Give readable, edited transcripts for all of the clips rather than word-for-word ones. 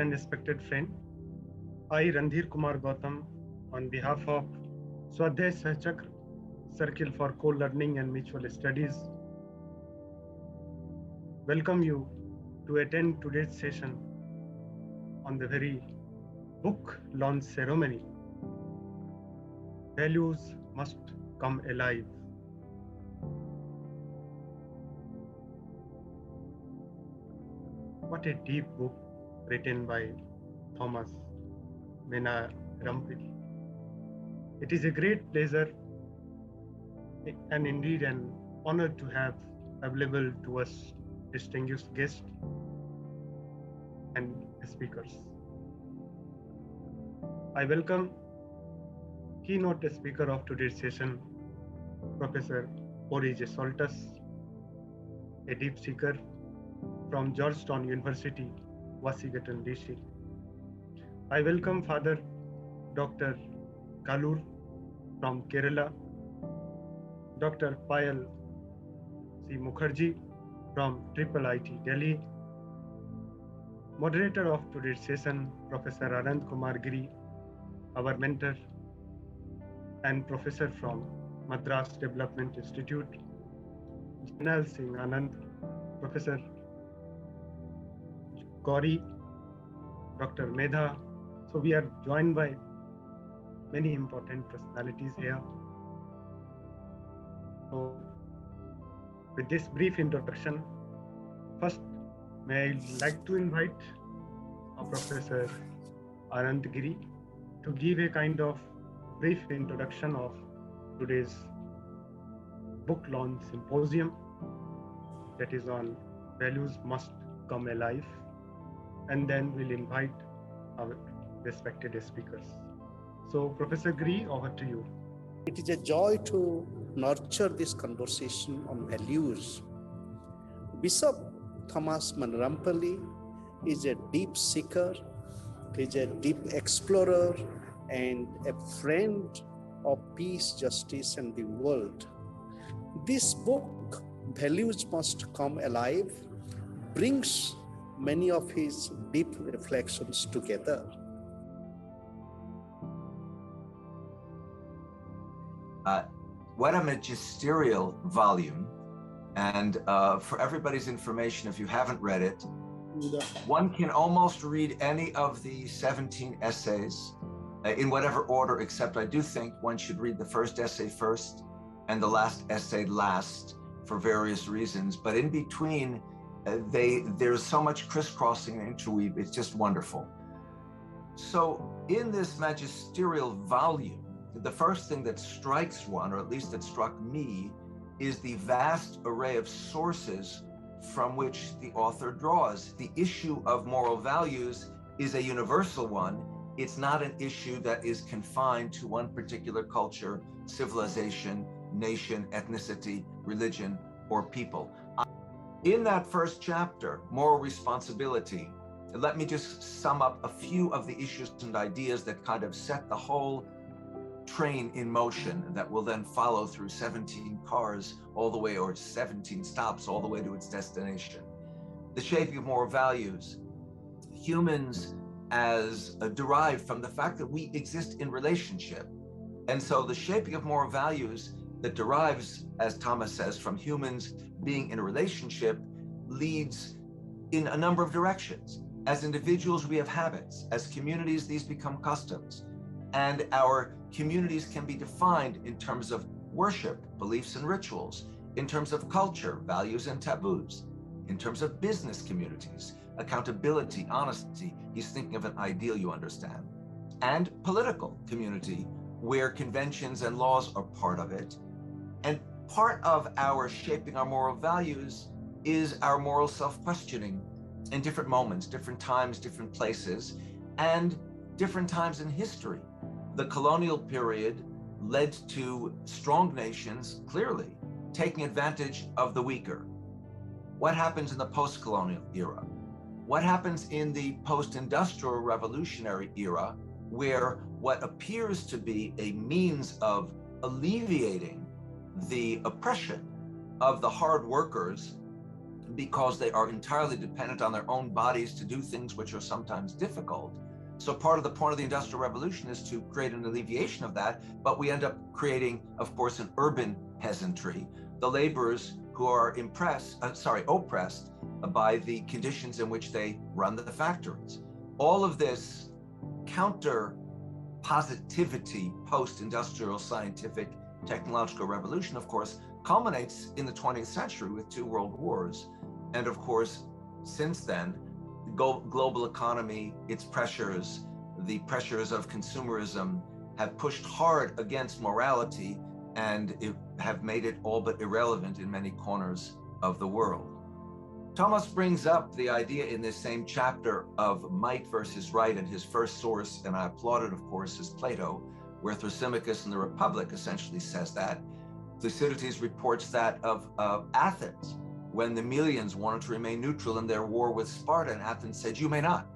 and respected friend, I, Randhir Kumar Gautam, on behalf of Swadhyay Sahchakra Circle for Co-Learning and Mutual Studies, welcome you to attend today's session on the very book launch ceremony. Values must come alive. What a deep book written by Thomas Menamparampil. It is a great pleasure and indeed an honor to have available to us distinguished guests and speakers. I welcome keynote speaker of today's session, Professor Orige Soltis, a deep seeker from Georgetown University, Washington, DC. I welcome Father Dr. Kalur from Kerala, Dr. Payal C. Mukherjee from IIIT Delhi, moderator of today's session, Professor Anand Kumar Giri, our mentor and professor from Madras Development Institute, Janal Singh Anand, Professor Gauri, Dr. Medha. So we are joined by many important personalities here. So with this brief introduction, first may I like to invite Professor Anand Giri to give a kind of brief introduction of today's book launch symposium that is on Values Must Come Alive, and then we'll invite our respected speakers. So Professor Giri, over to you. It is a joy to nurture this conversation on values. Bishop Thomas Menamparampil is a deep seeker, is a deep explorer, and a friend of peace, justice, and the world. This book, Values Must Come Alive, brings many of his deep reflections together. What a magisterial volume. And for everybody's information, if you haven't read it, one can almost read any of the 17 essays in whatever order, except I do think one should read the first essay first and the last essay last for various reasons. But in between, there's so much crisscrossing and interweave, it's just wonderful. So in this magisterial volume, the first thing that strikes one, or at least that struck me, is the vast array of sources from which the author draws. The issue of moral values is a universal one. It's not an issue that is confined to one particular culture, civilization, nation, ethnicity, religion, or people. In that first chapter, Moral Responsibility, let me just sum up a few of the issues and ideas that kind of set the whole train in motion that will then follow through 17 cars all the way, or 17 stops all the way to its destination. The shaping of moral values. Humans as derived from the fact that we exist in relationship. And so the shaping of moral values that derives, as Thomas says, from humans being in a relationship leads in a number of directions. As individuals, we have habits. As communities, these become customs. And our communities can be defined in terms of worship, beliefs and rituals, in terms of culture, values and taboos, in terms of business communities, accountability, honesty. He's thinking of an ideal, you understand. And political community, where conventions and laws are part of it. And part of our shaping our moral values is our moral self-questioning in different moments, different times, different places, and different times in history. The colonial period led to strong nations, clearly, taking advantage of the weaker. What happens in the post-colonial era? What happens in the post-industrial revolutionary era, where what appears to be a means of alleviating the oppression of the hard workers because they are entirely dependent on their own bodies to do things which are sometimes difficult. So part of the point of the Industrial Revolution is to create an alleviation of that, but we end up creating, of course, an urban peasantry, the laborers who are oppressed by the conditions in which they run the factories. All of this counter positivity post-industrial scientific technological revolution, of course, culminates in the 20th century with 2 world wars. And of course, since then, the global economy, its pressures, the pressures of consumerism have pushed hard against morality and have made it all but irrelevant in many corners of the world. Thomas brings up the idea in this same chapter of might versus right, and his first source, and I applaud it, of course, is Plato, where Thrasymachus in the Republic essentially says that. Thucydides reports that of Athens, when the Melians wanted to remain neutral in their war with Sparta, and Athens said, "You may not."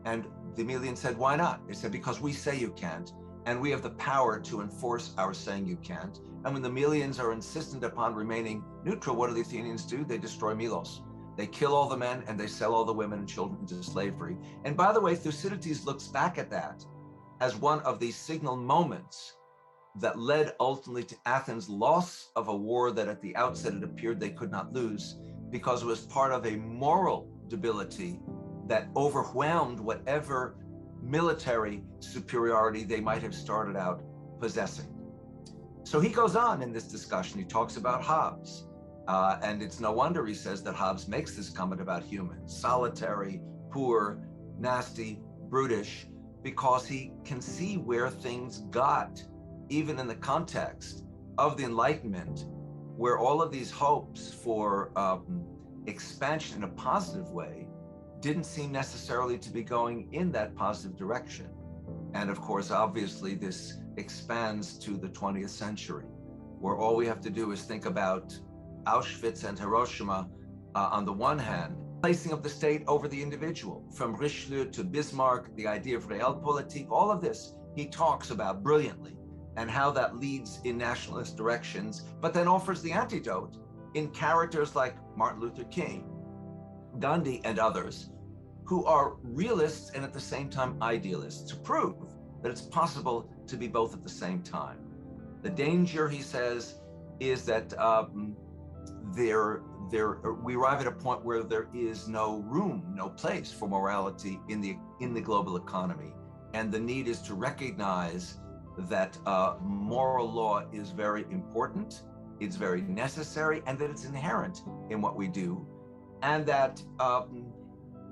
And the Melians said, "Why not?" They said, "Because we say you can't, and we have the power to enforce our saying you can't." And when the Melians are insistent upon remaining neutral, what do the Athenians do? They destroy Melos. They kill all the men and they sell all the women and children into slavery. And by the way, Thucydides looks back at that as one of these signal moments that led ultimately to Athens' loss of a war that at the outset it appeared they could not lose, because it was part of a moral debility that overwhelmed whatever military superiority they might have started out possessing. So he goes on in this discussion, he talks about Hobbes. And it's no wonder, he says, that Hobbes makes this comment about humans: solitary, poor, nasty, brutish, because he can see where things got, even in the context of the Enlightenment, where all of these hopes for expansion in a positive way didn't seem necessarily to be going in that positive direction. And of course, obviously, this expands to the 20th century, where all we have to do is think about Auschwitz and Hiroshima on the one hand, placing of the state over the individual, from Richelieu to Bismarck, the idea of realpolitik, all of this he talks about brilliantly, and how that leads in nationalist directions, but then offers the antidote in characters like Martin Luther King, Gandhi, and others, who are realists and at the same time idealists, to prove that it's possible to be both at the same time. The danger, he says, is that we arrive at a point where there is no room, no place for morality in the global economy, and the need is to recognize that moral law is very important, it's very necessary, and that it's inherent in what we do, and that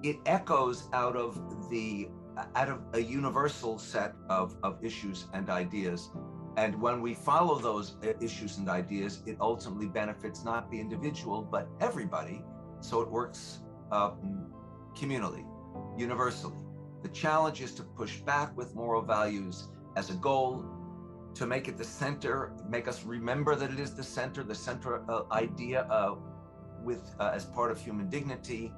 it echoes out of a universal set of issues and ideas. And when we follow those issues and ideas, it ultimately benefits not the individual, but everybody. So it works communally, universally. The challenge is to push back with moral values as a goal, to make it the center, make us remember that it is the center idea as part of human dignity,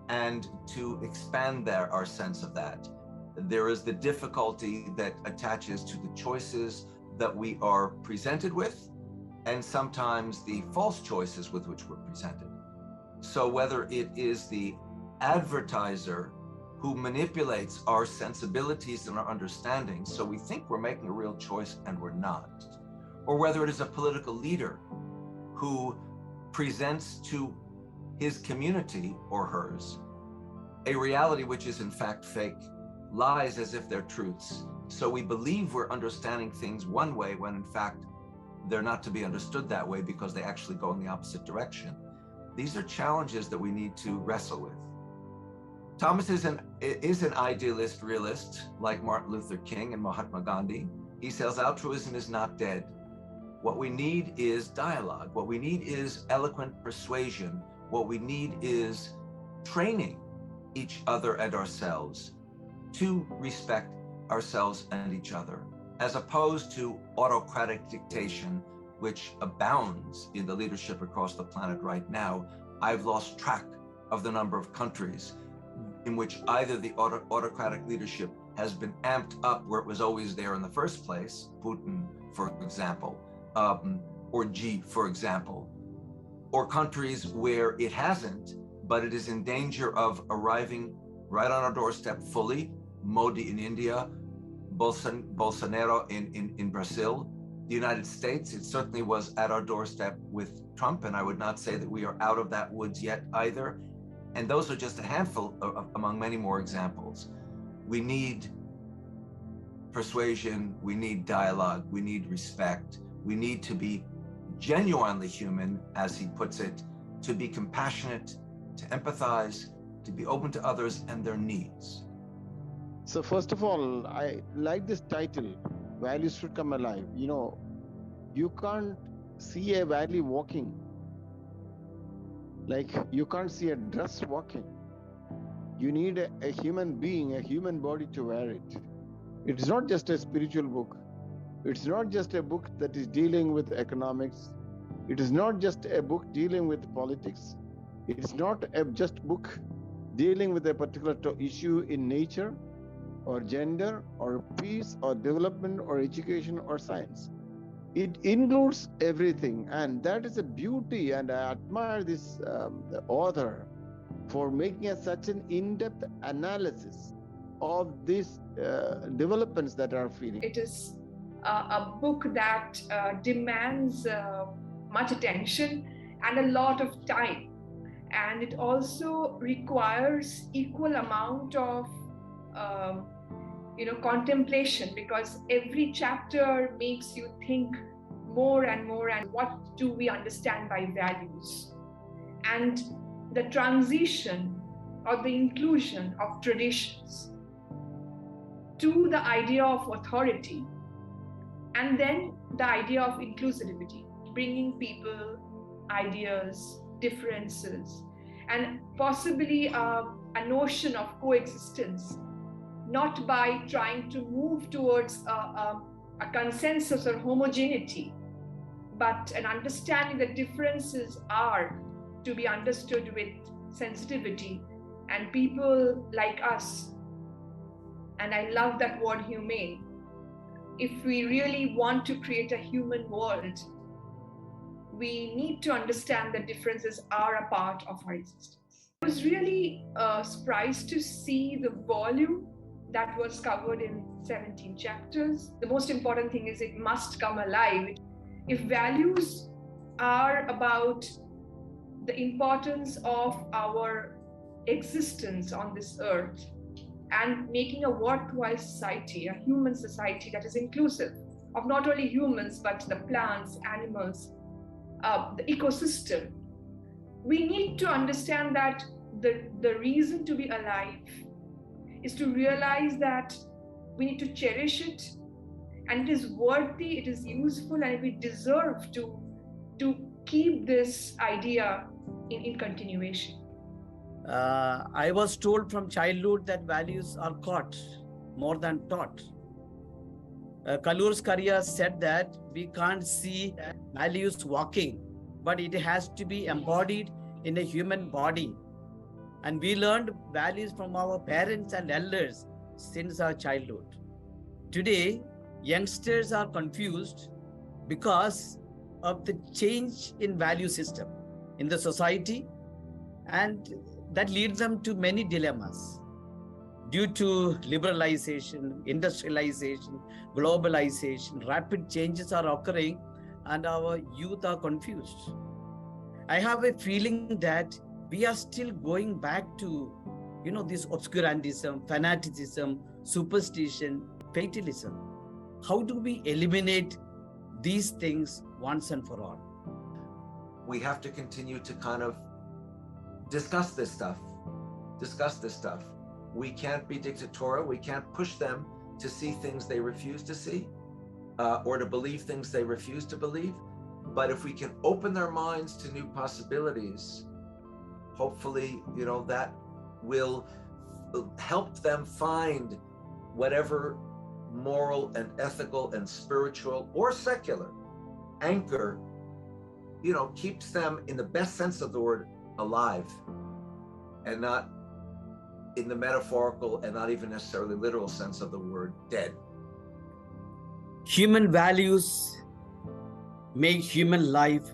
and to expand our sense of that. There is the difficulty that attaches to the choices that we are presented with, and sometimes the false choices with which we're presented. So whether it is the advertiser who manipulates our sensibilities and our understanding, so we think we're making a real choice and we're not, or whether it is a political leader who presents to his community or hers a reality which is in fact fake, lies as if they're truths. So we believe we're understanding things one way when in fact they're not to be understood that way, because they actually go in the opposite direction. These are challenges that we need to wrestle with. Thomas is an idealist realist like Martin Luther King and Mahatma Gandhi. He says altruism is not dead. What we need is dialogue. What we need is eloquent persuasion. What we need is training each other and ourselves to respect ourselves and each other, as opposed to autocratic dictation, which abounds in the leadership across the planet right now. I've lost track of the number of countries in which either the autocratic leadership has been amped up where it was always there in the first place, Putin, for example, or Xi, for example, or countries where it hasn't, but it is in danger of arriving right on our doorstep fully. Modi in India, Bolsonaro in Brazil, the United States, it certainly was at our doorstep with Trump, and I would not say that we are out of that woods yet either. And those are just a handful among many more examples. We need persuasion, we need dialogue, we need respect, we need to be genuinely human, as he puts it, to be compassionate, to empathize, to be open to others and their needs. So first of all, I like this title, Values Should Come Alive. You know, you can't see a valley walking, like you can't see a dress walking. You need a human being, a human body to wear it. It's not just a spiritual book. It's not just a book that is dealing with economics. It is not just a book dealing with politics. It's not just book dealing with a particular issue in nature or gender or peace or development or education or science. It includes everything, and that is a beauty, and I admire this the author for making such an in-depth analysis of these developments that are feeling. It is a book that demands much attention and a lot of time, and it also requires equal amount of contemplation, because every chapter makes you think more and more, and what do we understand by values, and the transition or the inclusion of traditions to the idea of authority, and then the idea of inclusivity, bringing people, ideas, differences, and possibly a notion of coexistence, not by trying to move towards a consensus or homogeneity, but an understanding that differences are to be understood with sensitivity, and people like us, and I love that word humane, if we really want to create a human world, we need to understand that differences are a part of our existence. I was really surprised to see the volume that was covered in 17 chapters. The most important thing is it must come alive. If values are about the importance of our existence on this earth and making a worthwhile society, a human society that is inclusive of not only humans, but the plants, animals, the ecosystem, we need to understand that the reason to be alive is to realize that we need to cherish it, and it is worthy, it is useful, and we deserve to keep this idea in continuation. I was told from childhood that values are caught more than taught. Kalurskaria said that we can't see values walking, but it has to be embodied in a human body. And we learned values from our parents and elders since our childhood. Today, youngsters are confused because of the change in value system in the society, and that leads them to many dilemmas. Due to liberalization, industrialization, globalization, rapid changes are occurring and our youth are confused. I have a feeling that we are still going back to, this obscurantism, fanaticism, superstition, fatalism. How do we eliminate these things once and for all? We have to continue to kind of discuss this stuff. We can't be dictatorial. We can't push them to see things they refuse to see, or to believe things they refuse to believe. But if we can open their minds to new possibilities, hopefully, that will help them find whatever moral and ethical and spiritual or secular anchor, keeps them, in the best sense of the word, alive, and not in the metaphorical and not even necessarily literal sense of the word dead. Human values make human life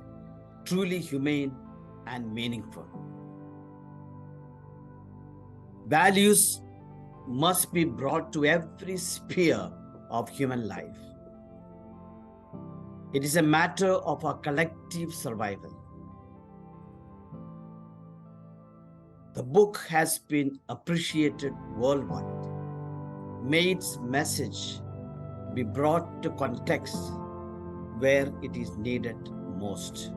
truly humane and meaningful. Values must be brought to every sphere of human life. It is a matter of our collective survival. The book has been appreciated worldwide. May its message be brought to context where it is needed most.